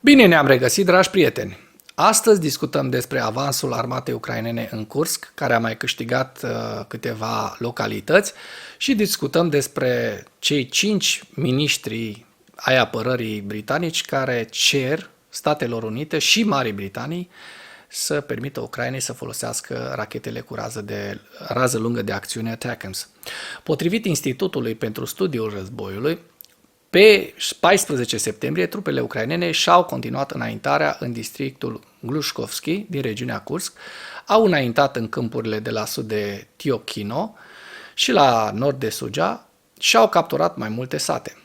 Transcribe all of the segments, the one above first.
Bine ne-am regăsit, dragi prieteni! Astăzi discutăm despre avansul armatei ucrainene în Kursk, care a mai câștigat câteva localități, și discutăm despre cei 5 miniștri ai apărării britanici care cer Statelor Unite și Marii Britanii să permită Ucrainei să folosească rachetele cu rază lungă de acțiune ATACMS. Potrivit Institutului pentru Studiul Războiului, pe 14 septembrie, trupele ucrainene și-au continuat înaintarea în districtul Glușcovski din regiunea Kursk, au înaintat în câmpurile de la sud de Tiokhino și la nord de Suja și au capturat mai multe sate.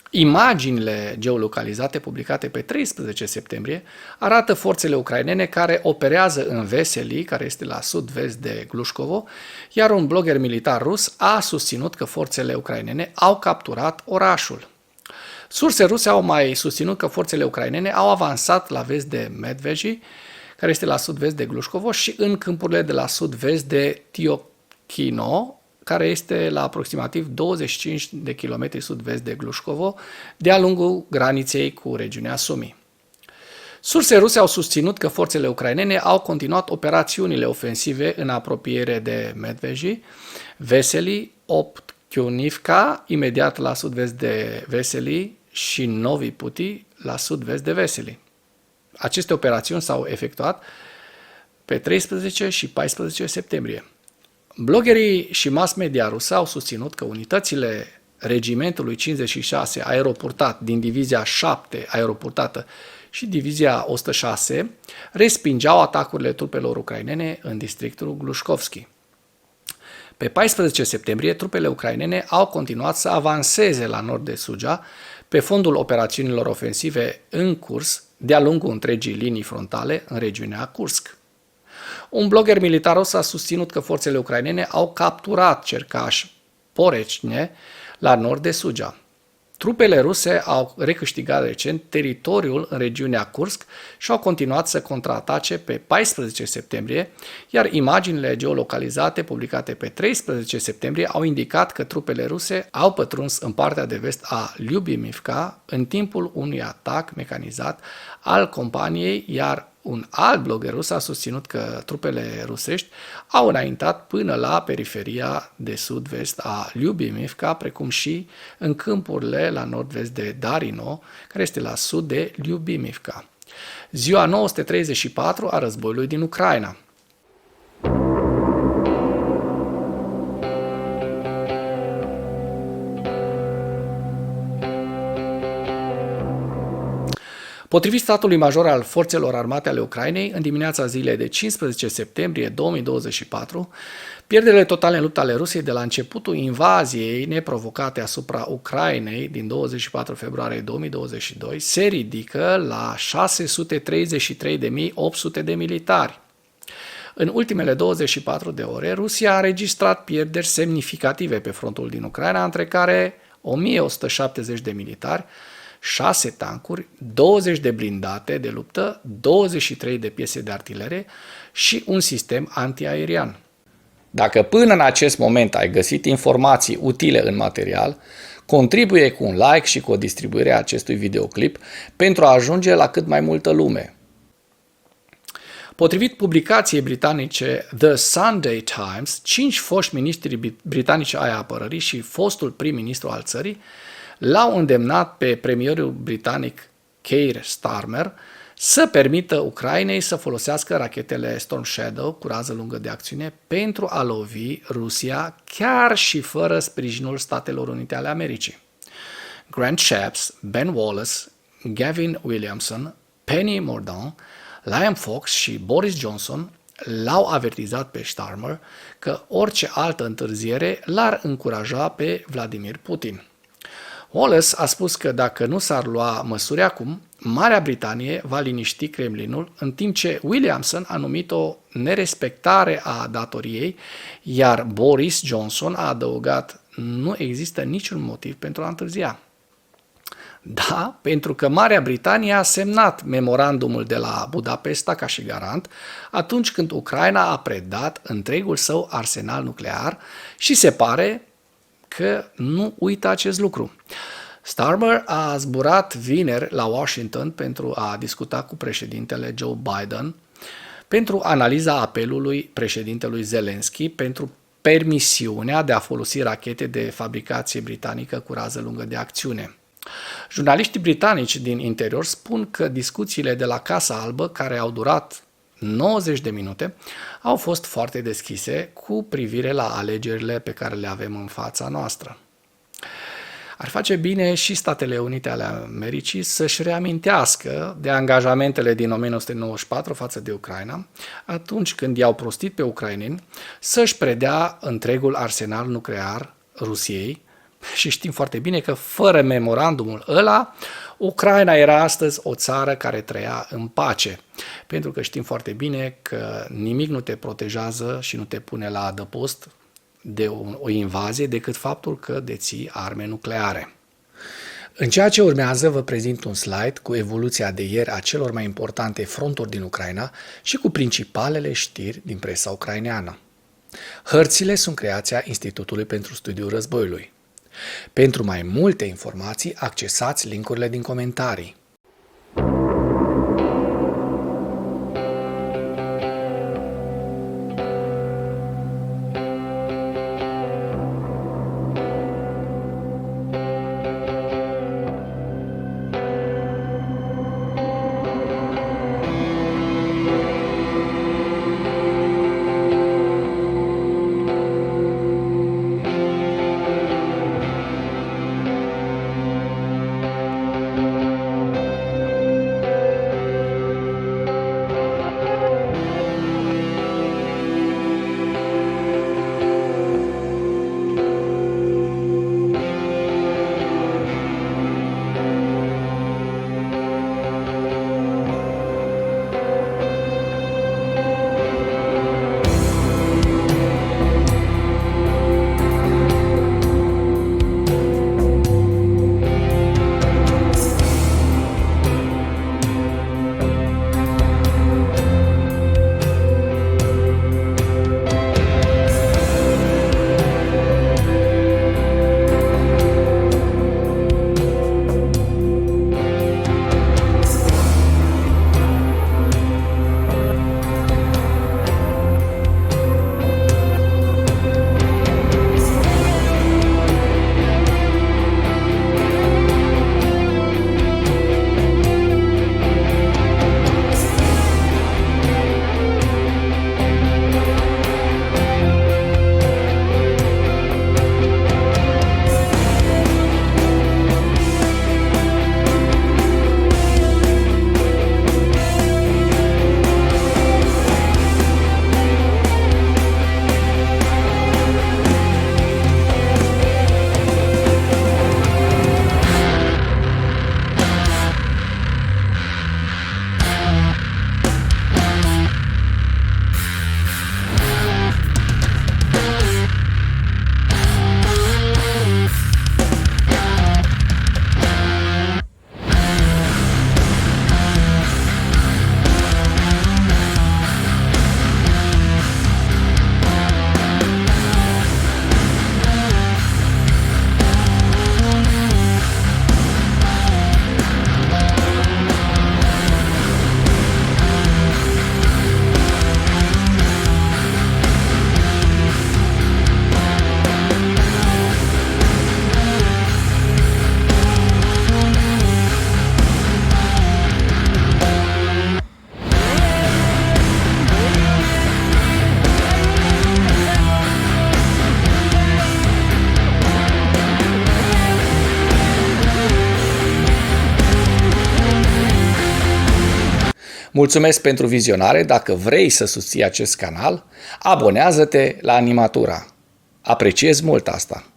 Imaginile geolocalizate publicate pe 13 septembrie arată forțele ucrainene care operează în Veseli, care este la sud-vest de Glușcovo, iar un blogger militar rus a susținut că forțele ucrainene au capturat orașul. Surse ruse au mai susținut că forțele ucrainene au avansat la vest de Medveji, care este la sud-vest de Glușcovo, și în câmpurile de la sud-vest de Tiokhino, care este la aproximativ 25 de kilometri sud-vest de Glușcovo, de-a lungul graniței cu regiunea Sumi. Surse ruse au susținut că forțele ucrainene au continuat operațiunile ofensive în apropiere de Medveji, Veseli, Optiunivka, imediat la sud-vest de Veseli, și Novi Puti, la sud-vest de Veseli. Aceste operațiuni s-au efectuat pe 13 și 14 septembrie. Bloggerii și mass media rusă au susținut că unitățile regimentului 56 aeropurtat din divizia 7 aeropurtată și divizia 106 respingeau atacurile trupelor ucrainene în districtul Glușcovski. Pe 14 septembrie, trupele ucrainene au continuat să avanseze la nord de Suja, pe fondul operațiunilor ofensive în curs de-a lungul întregii linii frontale în regiunea Kursk. Un blogger militar rus a susținut că forțele ucrainene au capturat Cercaș Porecne la nord de Suja. Trupele ruse au recâștigat recent teritoriul în regiunea Kursk și au continuat să contraatace pe 14 septembrie, iar imaginile geolocalizate publicate pe 13 septembrie au indicat că trupele ruse au pătruns în partea de vest a Lyubimivka în timpul unui atac mecanizat al companiei, iar un alt blogger rus a susținut că trupele rusești au înaintat până la periferia de sud-vest a Lyubimivka, precum și în câmpurile la nord-vest de Darino, care este la sud de Lyubimivka. Ziua 934 a războiului din Ucraina. Potrivit statului major al forțelor armate ale Ucrainei, în dimineața zilei de 15 septembrie 2024, pierderile totale în lupta ale Rusiei de la începutul invaziei neprovocate asupra Ucrainei din 24 februarie 2022 se ridică la 633.800 de militari. În ultimele 24 de ore, Rusia a înregistrat pierderi semnificative pe frontul din Ucraina, între care 1170 de militari, 6 tancuri, 20 de blindate de luptă, 23 de piese de artilerie și un sistem antiaerian. Dacă până în acest moment ai găsit informații utile în material, contribuie cu un like și cu o distribuire a acestui videoclip pentru a ajunge la cât mai multă lume. Potrivit publicației britanice The Sunday Times, 5 foști miniștri britanici ai apărării și fostul prim-ministru al țării l-au îndemnat pe premierul britanic Keir Starmer să permită Ucrainei să folosească rachetele Storm Shadow cu rază lungă de acțiune pentru a lovi Rusia, chiar și fără sprijinul Statelor Unite ale Americii. Grant Shapps, Ben Wallace, Gavin Williamson, Penny Mordaunt, Liam Fox și Boris Johnson l-au avertizat pe Starmer că orice altă întârziere l-ar încuraja pe Vladimir Putin. Wallace a spus că dacă nu s-ar lua măsuri acum, Marea Britanie va liniști Kremlinul, în timp ce Williamson a numit o nerespectare a datoriei, iar Boris Johnson a adăugat: nu există niciun motiv pentru a întârzia. Da, pentru că Marea Britanie a semnat memorandumul de la Budapesta ca și garant atunci când Ucraina a predat întregul său arsenal nuclear și se pare că nu uită acest lucru. Starmer a zburat vineri la Washington pentru a discuta cu președintele Joe Biden pentru analiza apelului președintelui Zelensky pentru permisiunea de a folosi rachete de fabricație britanică cu rază lungă de acțiune. Jurnaliștii britanici din interior spun că discuțiile de la Casa Albă, care au durat 90 de minute, au fost foarte deschise cu privire la alegerile pe care le avem în fața noastră. Ar face bine și Statele Unite ale Americii să-și reamintească de angajamentele din 1994 față de Ucraina, atunci când i-au prostit pe ucraineni, să-și predea întregul arsenal nuclear Rusiei. Și știm foarte bine că fără memorandumul ăla, Ucraina era astăzi o țară care trăia în pace. Pentru că știm foarte bine că nimic nu te protejează și nu te pune la adăpost de o invazie decât faptul că deții arme nucleare. În ceea ce urmează vă prezint un slide cu evoluția de ieri a celor mai importante fronturi din Ucraina și cu principalele știri din presa ucraineană. Hărțile sunt creația Institutului pentru Studiul Războiului. Pentru mai multe informații, accesați link-urile din comentarii. Mulțumesc pentru vizionare. Dacă vrei să susții acest canal, abonează-te la Animatura. Apreciez mult asta.